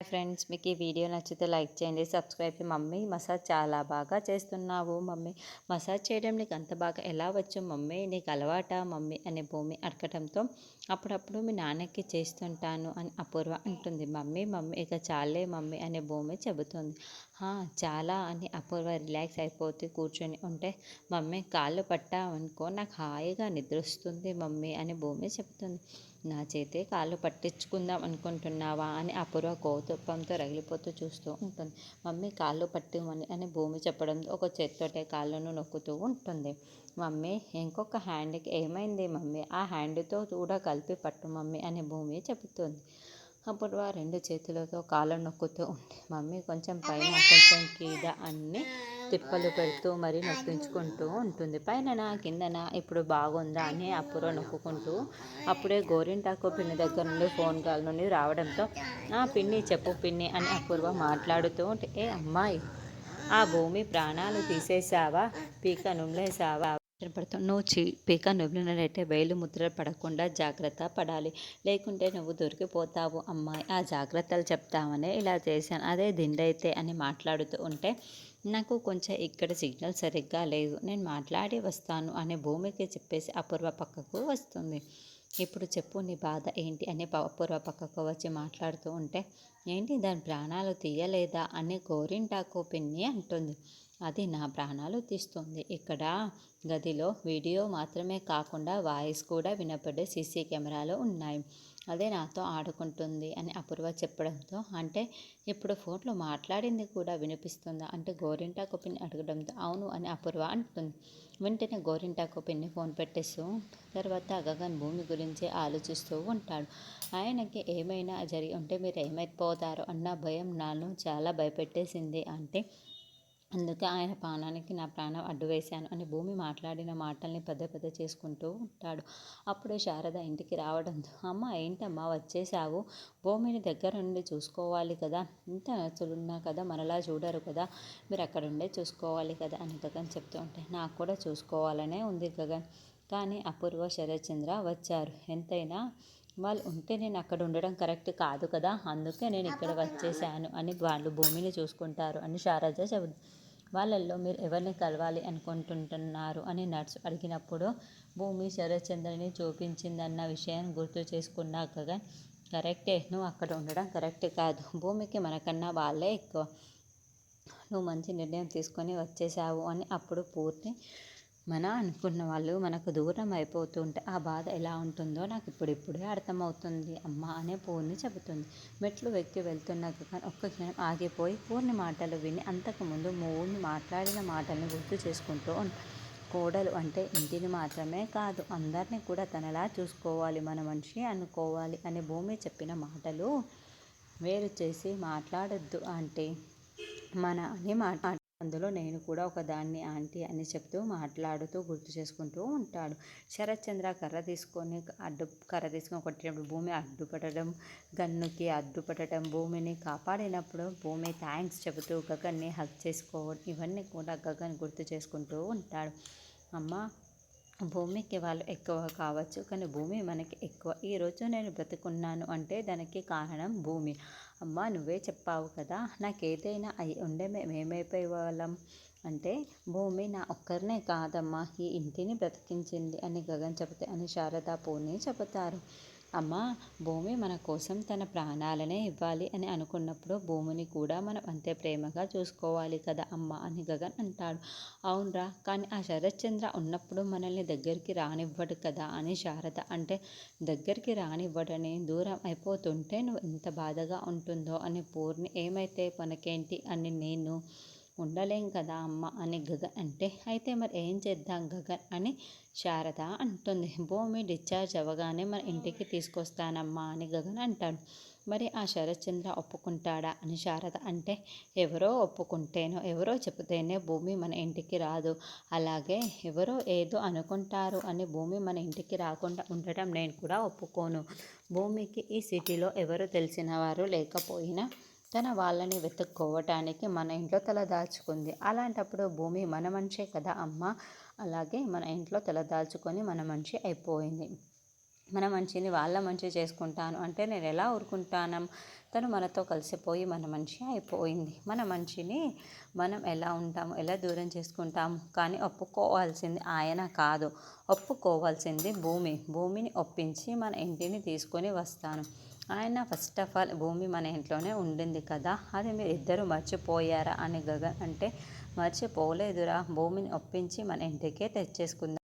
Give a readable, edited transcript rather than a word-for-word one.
Friends, మీకు ఈ video నచ్చితే లైక్ చేయండి, సబ్స్క్రైబ్ చేయండి. మమ్మీ మసాజ్ చాలా బాగా చేస్తున్నావు మమ్మీ, మసాజ్ చేయడం నీకు అంత బాగా ఎలా వచ్చు మమ్మీ, నీకు అలవాటా మమ్మీ అనే భూమి అడగటంతో అప్పుడప్పుడు మీ నాన్నకి చేస్తుంటాను అని అపూర్వ అంటుంది. మమ్మీ మమ్మీ ఇక చాలే మమ్మీ అనే భూమి చెబుతుంది. చాలా అని అపూర్వ రిలాక్స్ అయిపోతూ కూర్చొని ఉంటే, మమ్మీ కాళ్ళు పట్టావనుకో నాకు హాయిగా నిద్ర వస్తుంది మమ్మీ అని భూమి చెబుతుంది. నా చేతే కాళ్ళు పట్టించుకుందాం అనుకుంటున్నావా అని అపూర్వ కోపంతో రగిలిపోతూ చూస్తూ ఉంటుంది. మమ్మీ కాళ్ళు పట్టిమని అని భూమి చెప్పడంతో ఒక చేత్తోటే కాళ్ళను నొక్కుతూ ఉంటుంది. మమ్మీ ఇంకొక హ్యాండ్కి ఏమైంది మమ్మీ, ఆ హ్యాండ్తో కూడా కలిపి పట్టు మమ్మీ అని భూమి చెబుతుంది. అపూర్వ రెండు చేతులతో కాళ్ళను నొక్కుతూ ఉంది. మమ్మీ కొంచెం పైన కొంచెం కింద అన్ని తిప్పలు పెడుతూ మరీ నొప్పించుకుంటూ ఉంటుంది. పైన కిందన ఇప్పుడు బాగుందా అని అపూర్వ నొక్కుంటూ అప్పుడే గోరింటాకు పిన్ని దగ్గర నుండి ఫోన్ కాల్ నుండి రావడంతో, పిన్ని చెప్పు పిన్ని అని అపూర్వ మాట్లాడుతూ ఉంటే, ఏ అమ్మాయి, ఆ భూమి ప్రాణాలు తీసేసావా, పీక నుమ్లేసావా పడుతుంది. నువ్వు పీక నువ్వులినట్టయితే వేలు ముద్రలు పడకుండా జాగ్రత్త పడాలి, లేకుంటే నువ్వు దొరికిపోతావు అమ్మాయి, ఆ జాగ్రత్తలు చెప్తామనే ఇలా చేశాను, అదే దిండైతే అని మాట్లాడుతూ ఉంటే, నాకు కొంచెం ఇక్కడ సిగ్నల్ సరిగ్గా లేదు, నేను మాట్లాడి వస్తాను అని భూమికి చెప్పేసి అపూర్వ పక్కకు వస్తుంది. ఇప్పుడు చెప్పు నీ బాధ ఏంటి అని అపూర్వ పక్కకు వచ్చి మాట్లాడుతూ ఉంటే, ఏంటి దాని ప్రాణాలు తీయలేదా అని గోరింటాకు పిన్ని అంటుంది. అది నా ప్రాణాలు తీస్తుంది. ఇక్కడ గదిలో వీడియో మాత్రమే కాకుండా వాయిస్ కూడా వినపడే సీసీ కెమెరాలు ఉన్నాయి, అదే నాతో ఆడుకుంటుంది అని అపూర్వ చెప్పడంతో, అంటే ఇప్పుడు ఫోన్లో మాట్లాడింది కూడా వినిపిస్తుందా అంటే గోరింటాకు పిన్ని అడగడంతో, అవును అని అపూర్వ అంటుంది. వెంటనే గోరింటాకు పిన్ని ఫోన్ పెట్టేస్తూ తర్వాత గగన్ భూమి గురించి ఆలోచిస్తూ ఉంటాడు. ఆయనకి ఏమైనా జరిగి ఉంటే మీరు ఏమైపోతారో అన్న భయం నన్ను చాలా భయపెట్టేసింది అంటే, అందుకే ఆయన ప్రాణానికి నా ప్రాణం అడ్డు వేశాను అని భూమి మాట్లాడిన మాటల్ని పదే చేసుకుంటూ ఉంటాడు. అప్పుడే శారద ఇంటికి రావడంతో, అమ్మ ఏంటమ్మా వచ్చేసావు, భూమిని దగ్గర నుండి చూసుకోవాలి కదా, ఇంత నచ్చులున్నా కదా మనలా చూడరు కదా, మీరు అక్కడ ఉండే చూసుకోవాలి కదా అని గగన్ చెప్తూ ఉంటే, నాకు కూడా చూసుకోవాలనే ఉంది గగన్, కానీ అపూర్వ శరత్చంద్ర వచ్చారు, ఎంతైనా వాళ్ళు ఉంటే నేను అక్కడ ఉండడం కరెక్ట్ కాదు కదా, అందుకే నేను ఇక్కడ వచ్చేసాను అని, వాళ్ళు భూమిని చూసుకుంటారు అని శారద చెబుతుంది. వాళ్ళల్లో మీరు ఎవరిని కలవాలి అనుకుంటుంటున్నారు అని నర్సు అడిగినప్పుడు భూమి శరత్చంద్రని చూపించిందన్న విషయాన్ని గుర్తు చేసుకున్నా గగన్, కరెక్టే, నువ్వు అక్కడ ఉండడం కరెక్ట్ కాదు, భూమికి మనకన్నా వాళ్ళే ఎక్కువ, నువ్వు మంచి నిర్ణయం తీసుకొని వచ్చేసావు అని. అప్పుడు పూర్తి మన అనుకున్న వాళ్ళు మనకు దూరం అయిపోతుంటే ఆ బాధ ఎలా ఉంటుందో నాకు ఇప్పుడిప్పుడే అర్థమవుతుంది అమ్మ అనే పూర్ణి చెబుతుంది. మెట్లు ఎక్కి వెళ్తున్న గగన్ ఒక్క క్షణం ఆగిపోయి పూర్ణి మాటలు విని అంతకుముందు మూడిని మాట్లాడిన మాటల్ని గుర్తు చేసుకుంటూ కోడలు అంటే ఇంటిని మాత్రమే కాదు అందరినీ కూడా తనలా చూసుకోవాలి, మన మనిషి అనుకోవాలి అని భూమి చెప్పిన మాటలు వేరు చేసి మాట్లాడొద్దు అంటే మన అని అందులో నేను కూడా ఒకదాన్ని ఆంటీ అని చెప్తూ మాట్లాడుతూ గుర్తు చేసుకుంటూ ఉంటాడు. శరత్చంద్ర కర్ర తీసుకొని కొట్టినప్పుడు భూమి అడ్డుపడడం, గన్నుకి అడ్డుపడటం, భూమిని కాపాడినప్పుడు భూమి థ్యాంక్స్ చెబుతూ గగన్ని హగ్ చేసుకోవడం, ఇవన్నీ కూడా గగన్ గుర్తు చేసుకుంటూ ఉంటాడు. అమ్మ, భూమికి వాళ్ళు ఎక్కువ కావచ్చు కానీ భూమి మనకి ఎక్కువ, ఈరోజు నేను బ్రతుకున్నాను అంటే దానికి కారణం భూమి. అమ్మ నువ్వే చెప్పావు కదా, నాకేదైనా అయి ఉండే మేమైపోయే వాళ్ళం అంటే భూమి నా ఒక్కరినే కాదమ్మా ఈ ఇంటిని బ్రతికించింది అని గగన్ చెబితే అని శారద పూర్ణి చెబుతారు. అమ్మ, భూమి మన కోసం తన ప్రాణాలనే ఇవ్వాలి అని అనుకున్నప్పుడు భూమిని కూడా మనం అంతే ప్రేమగా చూసుకోవాలి కదా అమ్మ అని గగన్ అంటాడు. అవునరా, కానీ ఆ శరత్చంద్ర ఉన్నప్పుడు మనల్ని దగ్గరికి రానివ్వడు కదా అని శారద అంటే, దగ్గరికి రానివ్వడని దూరం అయిపోతుంటే నువ్వు ఎంత బాధగా ఉంటుందో అని పూర్ణి, ఏమైతే మనకేంటి అని నేను ఉండలేం కదా అమ్మ అని గగన్ అంటే, అయితే మరి ఏం చేద్దాం గగన్ అని శారద అంటుంది. భూమి డిశ్చార్జ్ అవ్వగానే మన ఇంటికి తీసుకొస్తానమ్మా అని గగన్ అంటాడు. మరి ఆ శరత్చంద్ర ఒప్పుకుంటాడా అని శారద అంటే, ఎవరో ఒప్పుకుంటేనో ఎవరో చెబితేనే భూమి మన ఇంటికి రాదు, అలాగే ఎవరో ఏదో అనుకుంటారు అని భూమి మన ఇంటికి రాకుండా ఉండటం నేను కూడా ఒప్పుకోను. భూమికి ఈ సిటీలో ఎవరు తెలిసిన వారు లేకపోయినా తన వాళ్ళని వెతుక్కోవటానికి మన ఇంట్లో తల దాచుకుంది, అలాంటప్పుడు భూమి మన మనిషే కదా అమ్మ, అలాగే మన ఇంట్లో తల దాచుకొని మన మనిషి అయిపోయింది. మన మంచిని వాళ్ళ మంచి చేసుకుంటాను అంటే నేను ఎలా ఊరుకుంటాను? తను మనతో కలిసిపోయి మన మంచి అయిపోయింది. మన మంచిని మనం ఎలా ఉంటాము, ఎలా దూరం చేసుకుంటాము? కానీ ఒప్పుకోవాల్సింది ఆయన కాదు, ఒప్పుకోవాల్సింది భూమి. భూమిని ఒప్పించి మన ఇంటిని తీసుకొని వస్తాను. ఆయన ఫస్ట్ ఆఫ్ ఆల్ భూమి మన ఇంట్లోనే ఉండింది కదా, అది మీరు ఇద్దరు మర్చిపోయారా అని గగన్ అంటే, మర్చిపోలేదురా, భూమిని ఒప్పించి మన ఇంటికే తెచ్చేసుకుందాం.